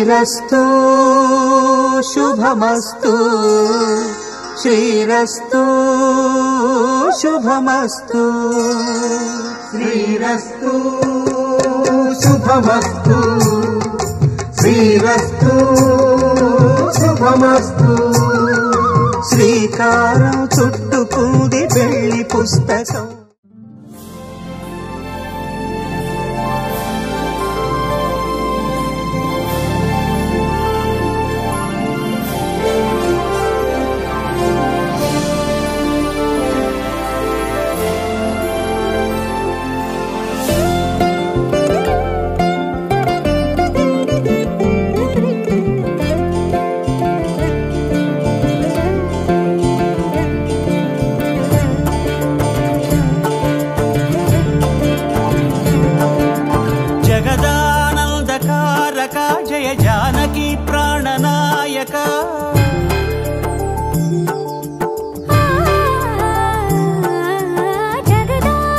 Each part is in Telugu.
శ్రీరస్తు శుభమస్తు శ్రీరస్తు శుభమస్తు శ్రీరస్తు శుభమస్తు శ్రీరస్తు శుభమస్తు శ్రీకారం చుట్టుకుంది పెళ్లి పుస్తకం. జయ జానకి ప్రాణనాయక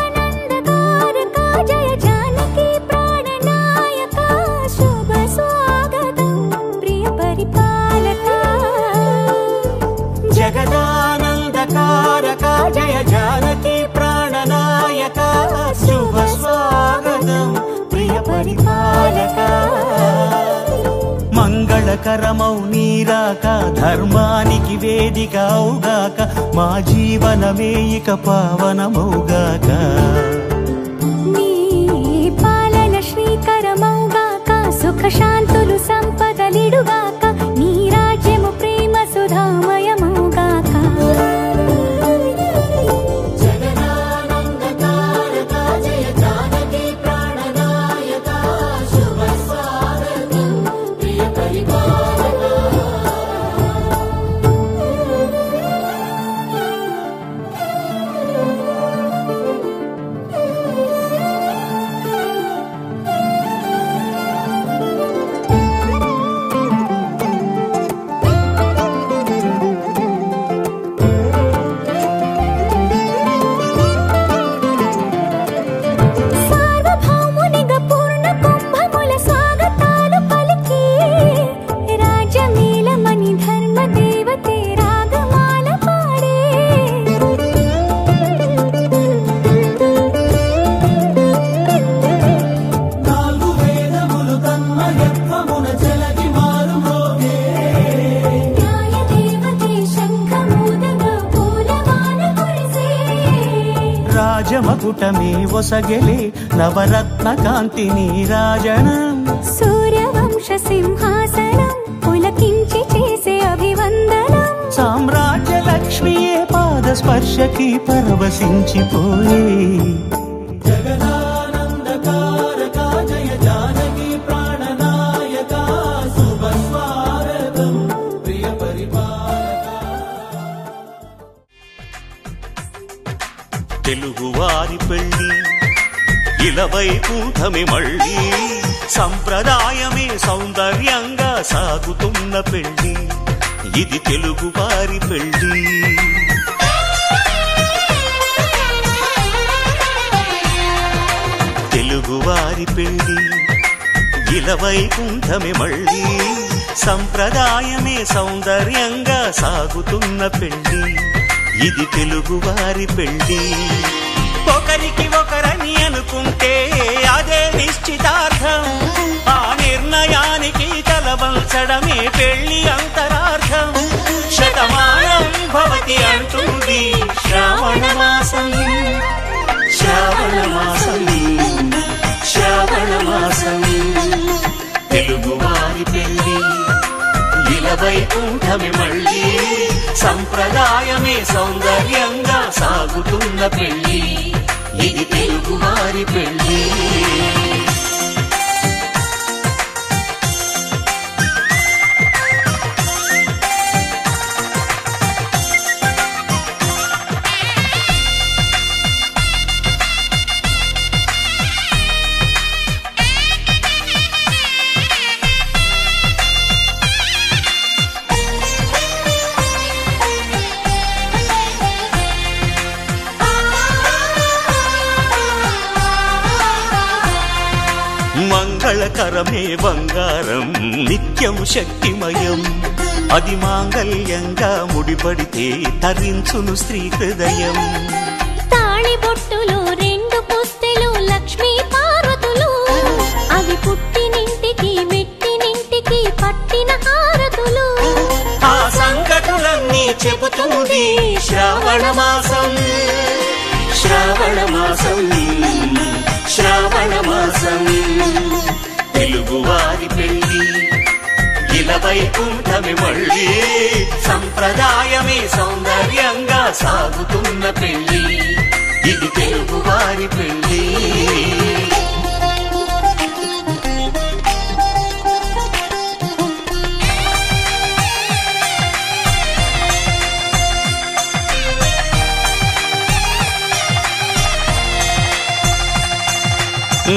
జగదానందకారక జయ జానకి ప్రాణనాయక శుభ స్వాగతం ప్రియ పరిపాలక జగదానందకారక జయ జానకి ప్రాణనాయక శుభ స్వాగతం ప్రియ పరిపాలక మంగళకరమౌ నీరాక ధర్మానికి వేదిక అవుగాక మా జీవనమే ఇక పావనమౌగాక నీ పాలన శ్రీకరమౌగాక సుఖ శాంతులు సంపదలిడుగాక నీ రాజ్యము ప్రేమ సుధామయమౌగాక రాజమకుటమే ఒసగెలే నవరత్న కాంతి నీరాజనం సూర్యవంశ సింహాసనం పులకించి చేసే అభివందనం సామ్రాజ్య లక్ష్మియే పాద స్పర్శకి పరవశించిపోయే జగదానందకారక జయ జానకి ప్రాణనాయక శుభ స్వాగతం ప్రియ పరిపాలక. తెలుగువారి పెళ్లి ఇలవైకుంఠమే మళ్ళీ సంప్రదాయమే సౌందర్యంగా సాగుతున్న పెళ్లి ఇది తెలుగువారి పెళ్లి. తెలుగువారి పెళ్లి ఇలవైకుంఠమే మళ్ళీ సంప్రదాయమే సౌందర్యంగా సాగుతున్న పెళ్లి ఇది తెలుగువారి పెళ్లి. ఒకరికి ఒకరని అనుకుంటే అదే నిశ్చితార్థం ఆ నిర్ణయానికి తలవంచడమే పెళ్లి అంతరార్థం. శతమానం భవతి అంటుంది శ్రావణ మాసం శ్రావణ మాసం శ్రావణ మాసం. తెలుగువారి పెళ్లి ఇలవైకుంఠమే మళ్ళీ సంప్రదాయమే సౌందర్యంగా సాగుతున్న పెళ్లి ఇది తెలుగువారి పెళ్లి. మంగళకరమే బంగారం నిత్యం శక్తిమయం అది మాంగళ్యంగా ముడిపడితే తరించును స్త్రీ హృదయం తాళి బొట్టులో రెండు పుస్తెలు లక్ష్మీ పార్వతులు అవి పుట్టినింటికి మెట్టినింటికి పట్టిన హారతులు ఆ సంగతులన్నీ చెబుతుంది శ్రావణ మాసం శ్రావణ మాసం శ్రావణ మాసం తెలుగువారి పెళ్లి ఇలా వైకుంఠమి మళ్ళీ సంప్రదాయమే సౌందర్యంగా సాగుతున్న పెళ్లి ఇది తెలుగువారి పెళ్లి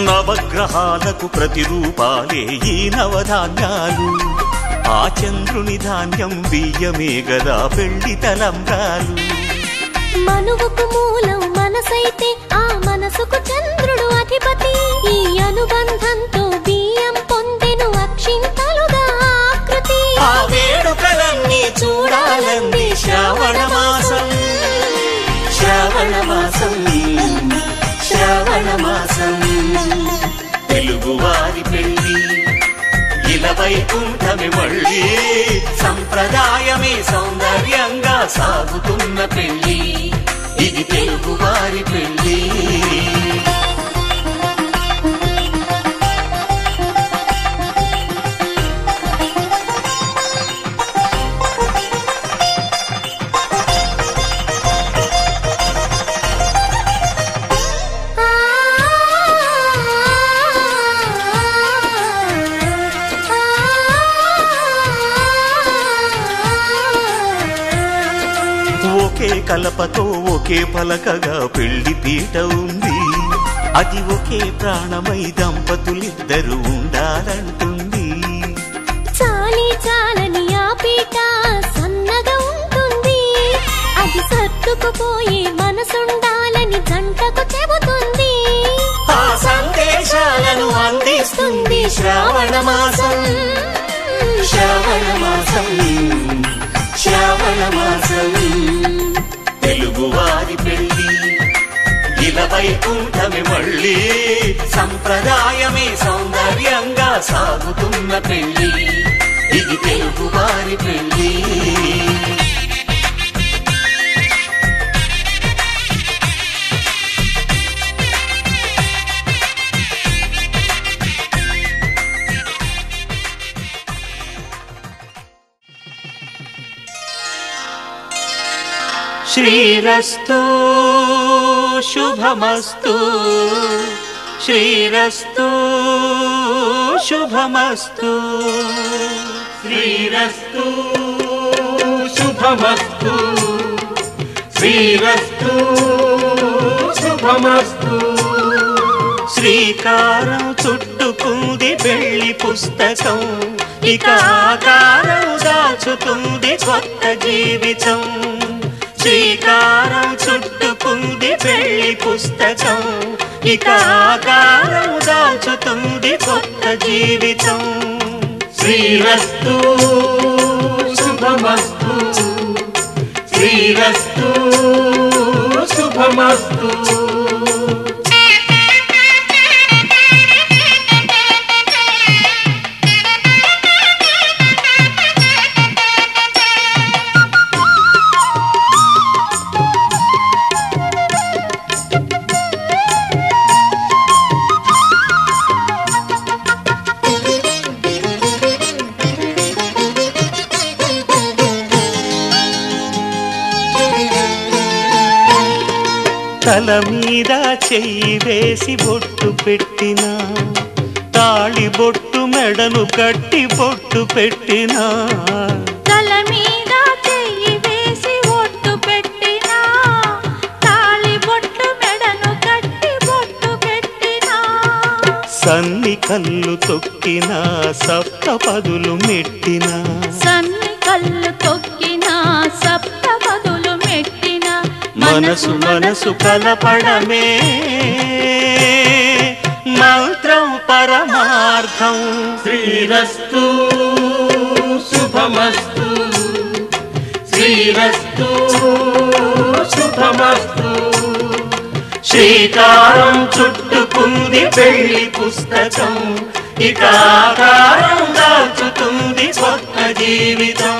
నవగ్రహాలకు ప్రతిరూపాలే ఈ నవధాన్యాలు ఆ చంద్రుని ధాన్యం బియ్యమే గదా పెళ్లి తలంబ్రాలు మనువుకు మూలం మనసైతే ఆ మనసుకు చంద్రుడు అధిపతి ఈ అనుబంధంతో బియ్యం పొందెను అక్షింతలుగా ఆకృతి ఆ వేడుకలన్నీ చూడాలంది శ్రావణ మాసం శ్రావణ మాసం శ్రావణ మాసం తెలుగువారి పెళ్లి ఇలా వైకుంఠమి మళ్ళీ సంప్రదాయమే సౌందర్యంగా సాగుతున్న పెళ్లి ఇది తెలుగువారి పెళ్లి ఒకే కలపతో ఒకే పలకగా పెళ్లి పీట ఉంది అది ఒకే ప్రాణమై దంపతులిద్దరూ ఉండాలంటుంది చాలి చాలని ఆ పీట సన్నగా ఉంటుంది అది సర్దుకుపోయే మనసుండాలని జంటకు చెబుతుంది ఆ సందేశాలను అందిస్తుంది శ్రావణ మాసం శ్రావణ మాసం శ్రావణ మాసం తెలుగువారి పెళ్లి ఇలా వైకుంఠమి మళ్ళీ సంప్రదాయమే సౌందర్యంగా సాగుతున్న పెళ్లి ఇది తెలుగువారి పెళ్లి శ్రీరస్తు శుభమస్తు శ్రీరస్తు శుభమస్తు శ్రీరస్తు శుభమస్తు శ్రీరస్తు శుభమస్తు శ్రీకారం చుట్టుకుంది పెళ్లి పుస్తకం ఇక ఆకారం దాచుతుంది కొత్త జీవితం శ్రీకారం చుట్టుకుంది పెళ్లి పుస్తకం ఇక ఆకారం దాచుతుంది కొత్త జీవితం శ్రీరస్తు శుభమస్తు శ్రీరస్తు శుభమస్తు తల మీద చెయ్యి వేసి బొట్టు పెట్టినా తాళి బొట్టు మెడను కట్టి బొట్టు పెట్టినా తల మీద చెయ్యి వేసి బొట్టు పెట్టినా తాళి బొట్టు మెడను కట్టి బొట్టు పెట్టినా సన్ని కళ్ళు తొక్కినా సప్త పదులు మెట్టినా సన్ని కళ్ళు తొక్కినా సప్త పదులు మెట్టినా మనసు మనసు కలపడమే మంత్రం పరమార్థం. శ్రీరస్తు శుభమస్తు, శ్రీరస్తు శుభమస్తు. శ్రీకారం చుట్టుకుంది పెళ్లి పుస్తకం, ఇక ఆకారం దాచుతుంది కొత్త జీవితం.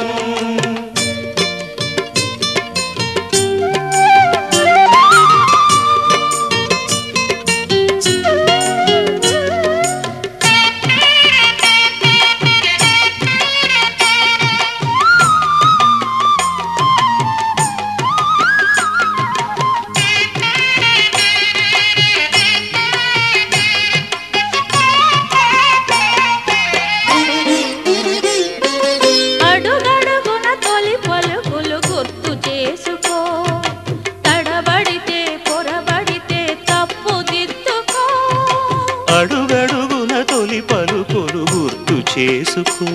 చేసుకో,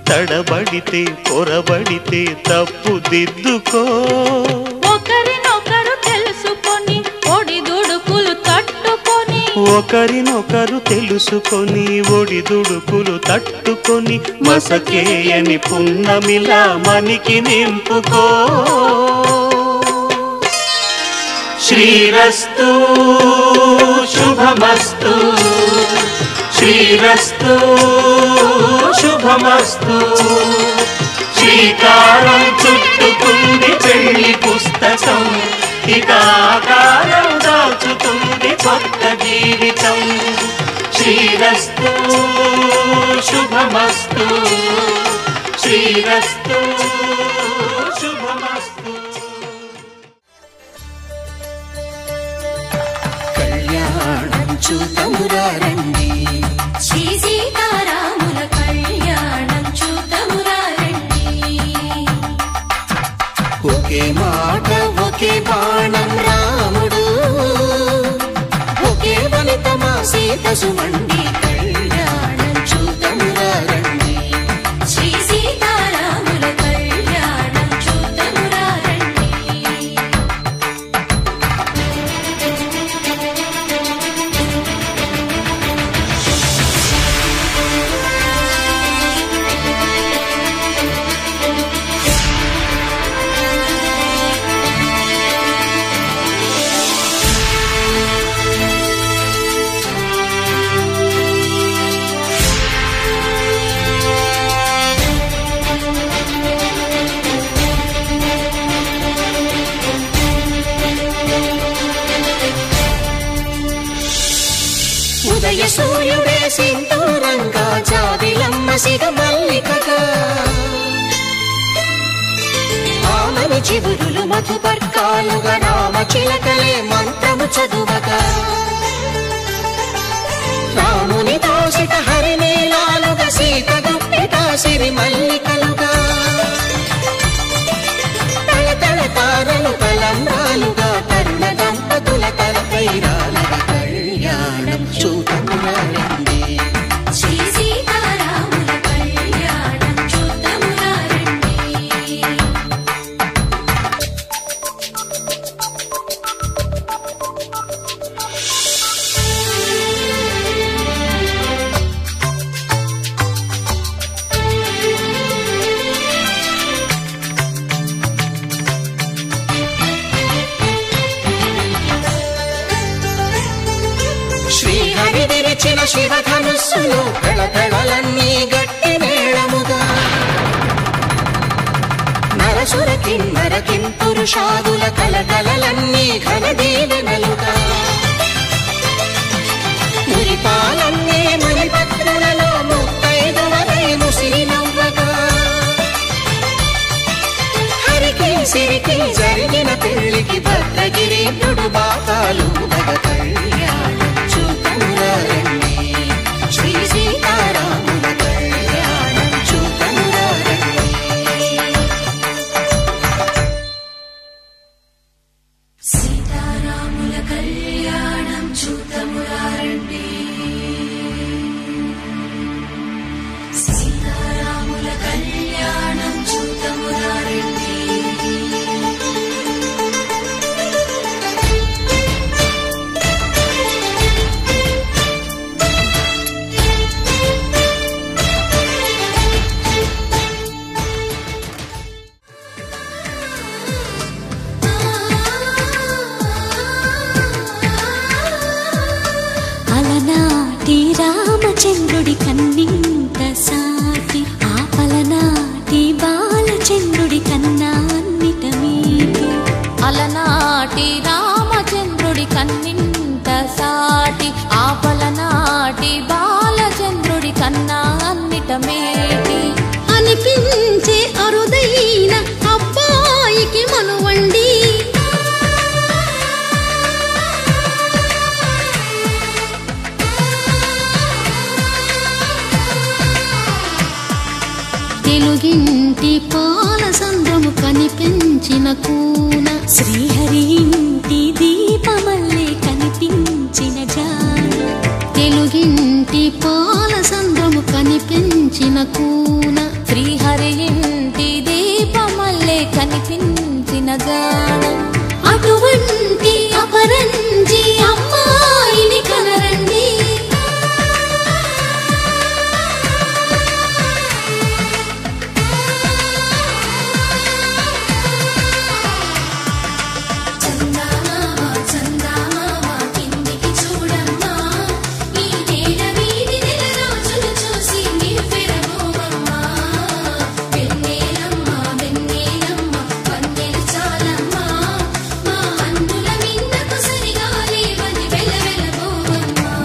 తడబడితే పొరబడితే తప్పు దిద్దుకో. ఒకరినొకరు తెలుసుకొని ఒడిదుడుకులు తట్టుకొని, ఒకరినొకరు తెలుసుకొని ఒడిదుడుకులు తట్టుకొని, మసకేయని పున్నమిలా మనికి నింపుకో. శ్రీరస్తు శుభమస్తు, శ్రీరస్తు శుభమస్తు. శ్రీకారం చుట్టుకుంది పెళ్లి పుస్తకం, ఇక ఆకారం దాచుతుంది కొత్త జీవితం. శ్రీరస్తు శుభమస్తు, శ్రీరస్తు శుభమస్తు. కళ్యాణం చూతమురా రండి, శ్రీ సీతారాముల కళ్యాణం చూతమురా రండి. ఒకే మాట ఒకే బాణం రాముడు, ఒకే వనిత మా సీత సుమండి. కళ్యాణం చూతమురా రండి, శ్రీ సీతారాముల కళ్యాణం చూతమురా రండి. ఉదయ సూర్యుడే సింధూరంగా, జాబిలమ్మ సిగ మల్లికగా, ఆమని చివురులు మధుపర్కాలుగా, రామ చిలకలే మంత్రము చదువగా, రాముని దోషిత హరినీలాలుగా, సీత గుప్పిట సిరి మల్లికలుగా, తల తల తారలు తలంబ్రాలుగా, తరుణ దంపతుల తలపైరాలుగా. కళ్యాణం చూతమురా రండి, శ్రీ సీతారాముల కళ్యాణం చూతమురా రండి. శ్రీహరి విరిచిన శివధనుస్సులు, పెళపెళలన్నీ గట్టి మేళముగా, నరసుర కిన్నర కింపురుషాదుల కలకలలన్నీ ఘన దీవెనలుగా, మురిపాలన్నీ మణిపత్రులలో ముత్తైదువలై ముసిరి నవ్వగా, హరికి సిరికి జరిగిన పెళ్లికి భద్రగిరి నుడు బాకాలు మగ. కళ్యాణం చూతమురా రండి, శ్రీ సీతారాముల కళ్యాణం చూతమురా రండి. సీతారాముల కళ్యాణం చూతమురా రండి, సీతారాముల కళ్యాణం చూతమురా రండి. నాటి రామచంద్రుడి కన్నింత సాటి ఆపల నాటి బాలచంద్రుడి కన్నా అన్నిట మేటి అనిపించే అరుదైన అబ్బాయికి మనువండి తెలుగింటి పాల సంద్రము కనిపించిన కూన శ్రీహరి ఇంటి దీపమల్లే కనిపించిన జాన తెలుగింటి పాల సంద్రము కనిపించిన కూన శ్రీహరి ఇంటి దీపమల్లే కనిపించిన గానం అటువంటి అపరంజి అమ్మాయిని కనరండి చందమామ చందమామ కిందికి చూడమ్మా ఈ నేల వీధి నెల రోజులు చూసి నివ్వెరబోవమ్మా వెన్నెలమ్మ వెన్నెలమ్మ వన్నెలు చాలమ్మా మా అన్నుల మిన్నకు సరిగా లేవని వెలవెలబోవమ్మా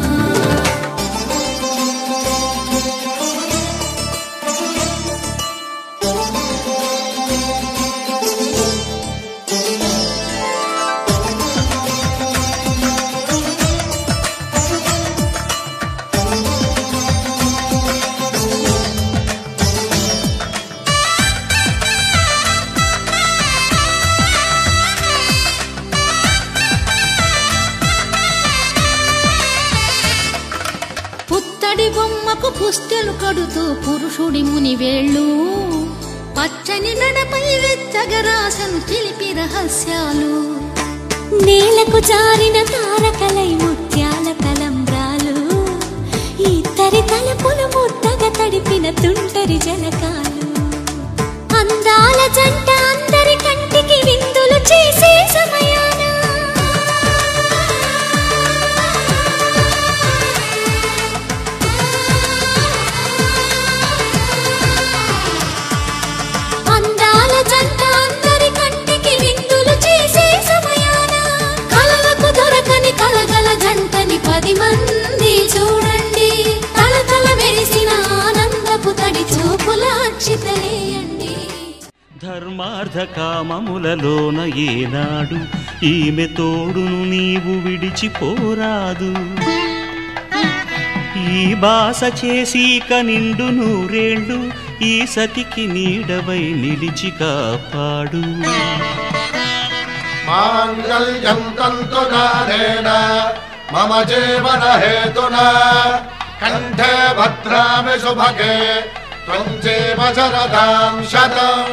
పుత్తడి బొమ్మకు పుస్తెలు కడుతూ పురుషుడి ముని వేళ్ళు పచ్చని నడపై వెచ్చగరాసను చిలిపి రహస్యాలు నేలకు జారిన తారకలై ముత్యాల తలంబ్రాలు ఇద్దరి తలపులు ముద్దగా తడిపిన తుంటరి జలకాలు అందాల జంట అందరి కంటికి విందులు చేసే సమయాన అందాల జంట అందరి కంటికి విందులు చేసే సమయాన కలలకు దొరకని కలగల జంటని 10 మంది చూడండి తలతల మెరిసిన ఆనందపు తడి చూపుల అక్షితలేయండి ధర్మార్థ కామములలోన ఏనాడు ఈమె తోడును నీవు విడిచిపోరాదు ఈ బాస చేసి కనిండు నూరేళ్ళు ఈ సతికి నీడవై నిలిచి కాపాడు మాంగళ్యం తంతునానేన మమ జీవన హేతునా కంఠే భద్రామి శుభగే త్వం జీవ శరదాం శతం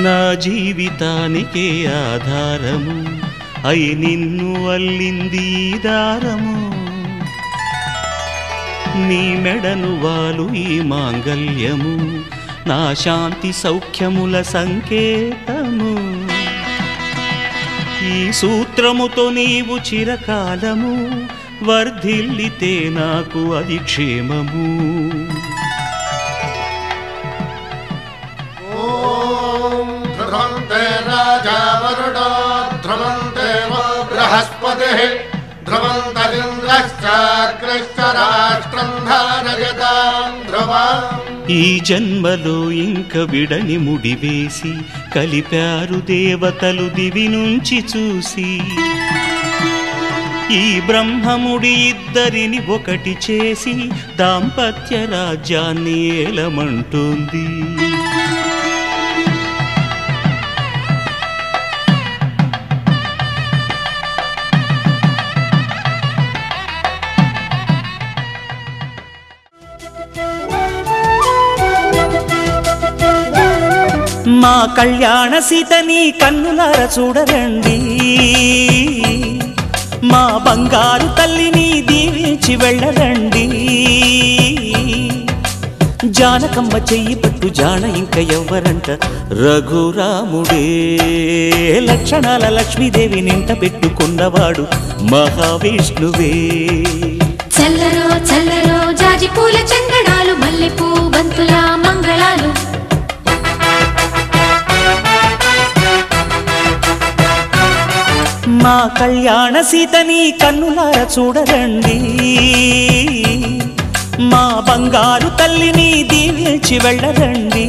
నా జీవితానికే ఆధారము అయి నిన్ను అల్లింది ఈ దారము నీ మెడను వాలు ఈ మాంగల్యము నా శాంతి సౌఖ్యముల సంకేతము ఈ సూత్రముతో నీవు చిరకాలము వర్ధిల్లితే నాకు అది క్షేమము ధ్రువంతే రాజా వరుడో ధ్రువంతే బృహస్పతిః ధ్రువంతరింద్రశ్చాగ్రశ్చ రాష్ట్రం ధారయతాం ధ్రువం ఈ జన్మలో ఇంక విడని ముడివేసి కలిపారు దేవతలు దివి నుంచి చూసి ఈ బ్రహ్మముడి ఇద్దరిని ఒకటి చేసి దాంపత్య రాజ్యాన్ని ఏలమంటుంది మా కళ్యాణ సీతని కన్నులార చూడరండి మా బంగారు తల్లిని దీవించి వెళ్ళరండి జానకమ్మ చెయ్యి పట్టు జాన ఇంక ఎవ్వరంట రఘురాముడే లక్షణాల లక్ష్మీదేవి నింట పెట్టుకున్నవాడు మహావిష్ణువే చల్లరో చల్లరో జాజి పూల చంగడాలు మల్లెపూ కళ్యాణ సీతని కన్నులార చూడరండి, మా బంగారు తల్లిని దీవించి వెళ్ళరండి.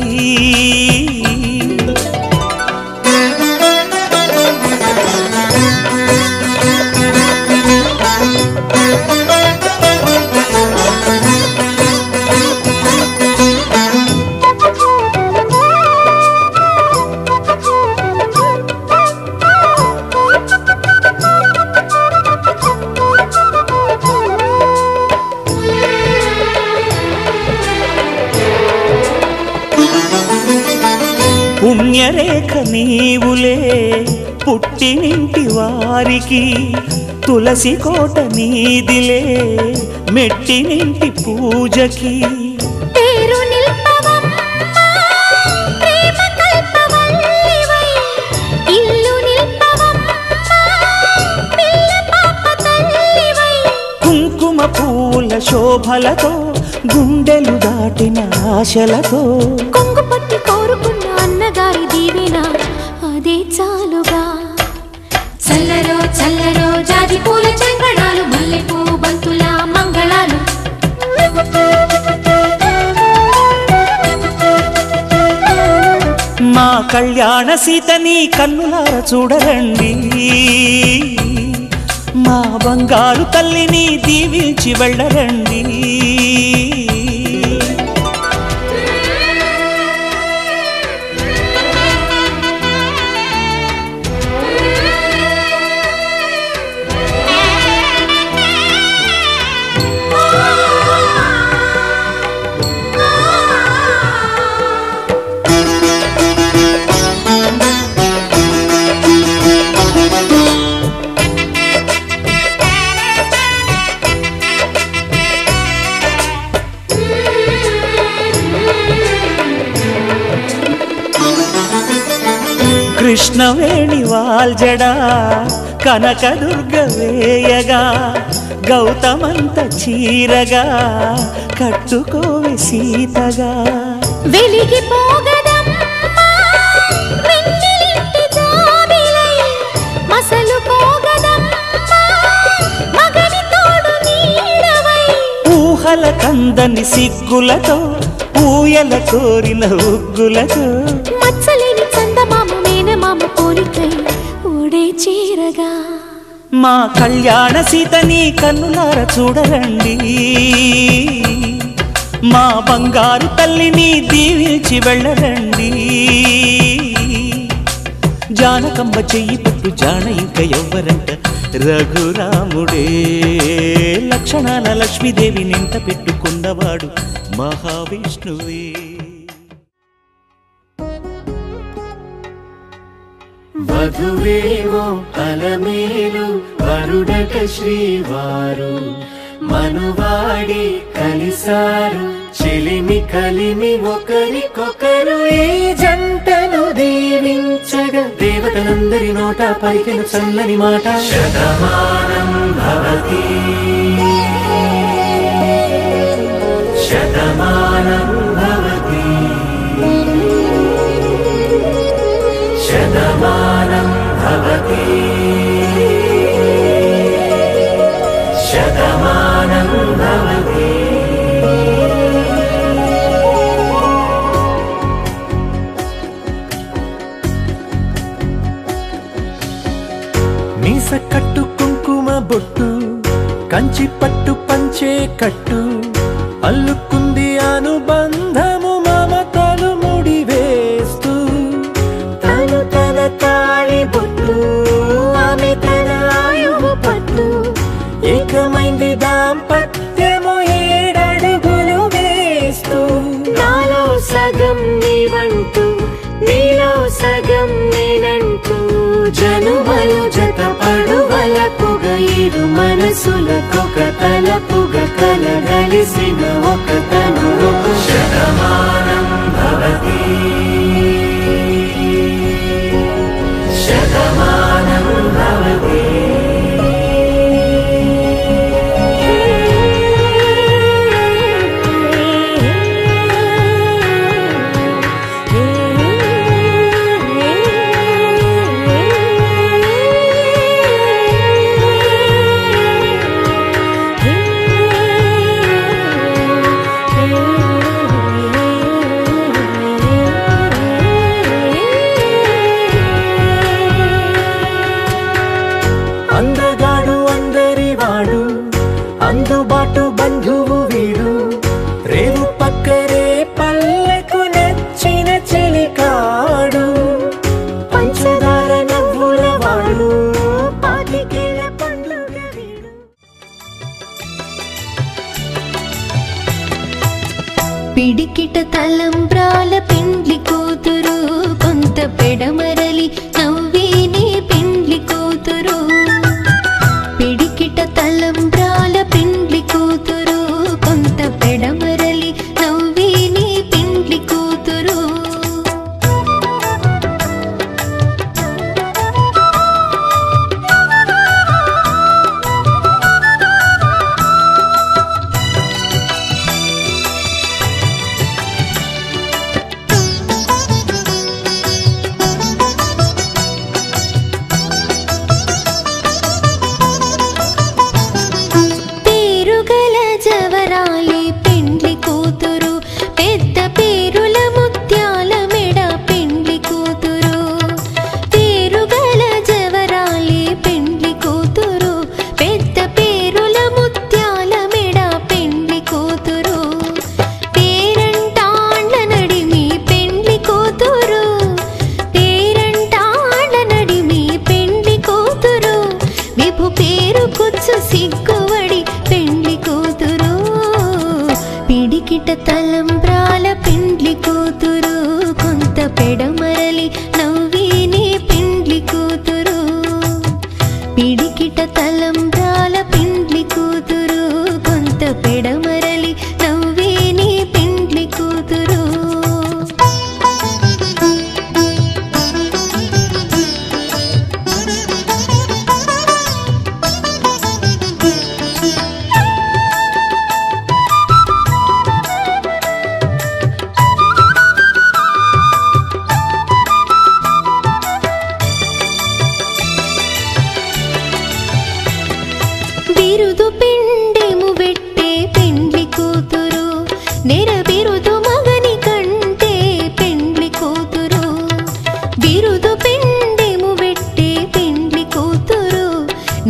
పుణ్యరేఖ నీవులే పుట్టినింటి వారికి, తులసి కోట నీదిలే మెట్టినింటి పూజకి. పేరు నిల్పవమ్మా ప్రేమ కల్పవల్లివై, ఇల్లు నిల్పవమ్మా పిల్ల పాప తల్లివై. కుంకుమ పూల శోభలతో గుండెలు దాటిన ఆశలతో, కొంగు పట్టి కోరుకున్న అన్నగారి దీవెన అదే చాలుగా. చల్లరో చల్లరో జాజి పూల చంగడాలు, మల్లెపూ బంతుల మంగళాలు. మా కళ్యాణ సీతని కన్నులార చూడరండి, మా బంగారు తల్లిని దీవించి వెళ్ళరండి. కృష్ణవేణి వాల్జడా కనకదుర్గ వేయగా, గౌతమంత చీరగా కట్టుకోవి సీతగా. వెలిగిపోగదమ్మా వెన్నెలింటి జాబిలై, మసలుకోగదమ్మా మగని తోడు నీడవై. ఊహల కందని సిగ్గులతో ఊయల కోరిన ఉగ్గులతో, మచ్చలేని చందమామ మేనమామ పోలికై ఊడే చీరగా. మా కళ్యాణ సీతని కన్నులార చూడరండి, మా బంగారు తల్లిని దీవించి వెళ్ళరండి. జానకమ్మ చెయ్యి పట్టు జాన ఇంక ఎవ్వరంట, రఘురాముడే లక్షణాల లక్ష్మీదేవి నింట పెట్టుకున్నవాడు మహావిష్ణువే. వధువేవో అలమేలు వరుడట శ్రీవారు, మనువాడి కలిసారు చెలిమి కలిమి ఒకరికొకరు. ఈ జంటను దీవించగా దేవతలందరి నోట పలికిన చల్లని మాట. శతమానం భవతి శతమానం భవతి శతమానం భవతి శతమానం భవతి. మీస కట్టు కుంకుమ బొట్టు, కంచి పట్టు పంచే కట్టు, అల్లుకుంది అనుబంధము మమతలు ముడివేస్తూ. తను తన తాళి బొట్టు, ఆమె తన ఆయువు పట్టు, ఏకమైంది దాంపత్యము 7 అడుగులు వేస్తూ. నాలో సగం నీవంటూ నీలో సగం నేనంటూ, జనుమలు జత పడువలకుగా ఇరు మనసులకొక తలపుగా కలగలిసిన ఒక తను. శతమానం భవతి శతమానం భవతి. పిడికిట తలంబ్రాల పెండ్లి కూతురు కొంత పెడమరలి నవ్వేనే పెండ్లి కూతురు పిడికిట తలంబ్రాల పెండ్లి కూతురు కొంత పెడమరలి నవ్వేనే పెండ్లి కూతురు సిగ్గువడి పెండ్లి కూతురు పిడికిట తలంబ్రాల పెండ్లి కూతురు కొంత పెడమరలి నవ్వేనే పెండ్లి కూతురు పిడికిట తలంబ్రాల పెండ్లి కూతురు కొంత పెడమరలి నవ్వేనే పెండ్లి కూతురు బిరుదు పిండెము పెట్టే పెండ్లి కూతురు నెర బిరుదు మగని కంటే పెండ్లి కూతురు బిరుదు పిండెము పెట్టే పెండ్లి కూతురు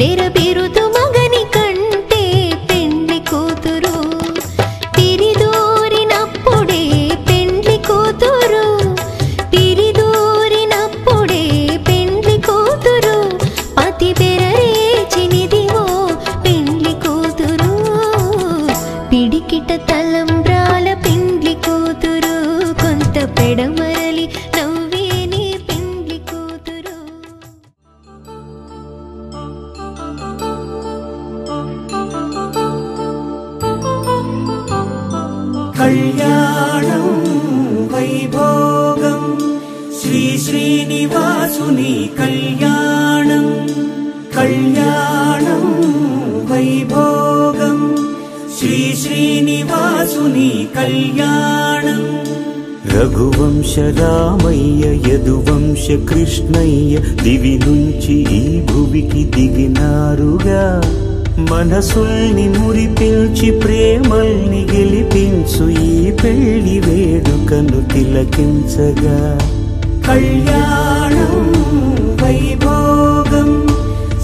నెర బిరుదు మగని కంటే పెండ్లి కూతురు పిరిదూరినప్పుడే పెండ్లి కూతురు పిరిదూరినప్పుడే పెండ్లి కూతురు పతి బెరరేచినిదివో పిడికిట తలంబ్రాల పెండ్లి కూతురు కొంత పెడమరలి నవ్వేనే పెండ్లి కూతురు కళ్యాణం వైభోగం శ్రీ శ్రీనివాసుని కళ్యాణం కళ్యాణం వైభోగం శ్రీ శ్రీనివాసుని కళ్యాణం రఘువంశ రామయ్య యదువంశ కృష్ణయ్య దివి నుంచి ఈ భువికి దిగినారుగా మనసుల్ని మురిపించి ప్రేమల్ని గెలిపించు ఈ పెళ్లి వేడుకను తిలకించగా కళ్యాణం వైభోగం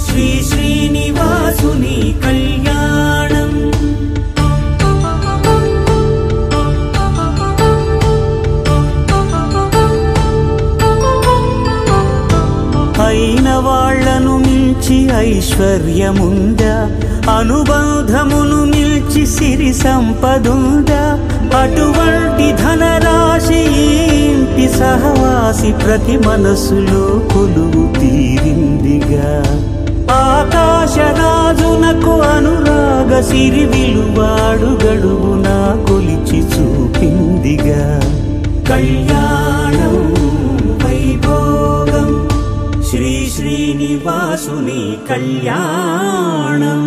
శ్రీ శ్రీనివాసుని కళ్యాణం అయిన వాళ్లను మించి ఐశ్వర్యముందా అనుబంధమును నిల్చి సిరి సంపదుందా అటువంటి ధనరాశి ఇంటి సహవాసి ప్రతి మనసులో కొలువు తీరిందిగా ఆకాశరాజునకు అనురాగ సిరి విలువాడు గడువునా కొలిచి చూపిందిగా కళ్యాణం వైభోగం శ్రీ శ్రీనివాసుని కళ్యాణం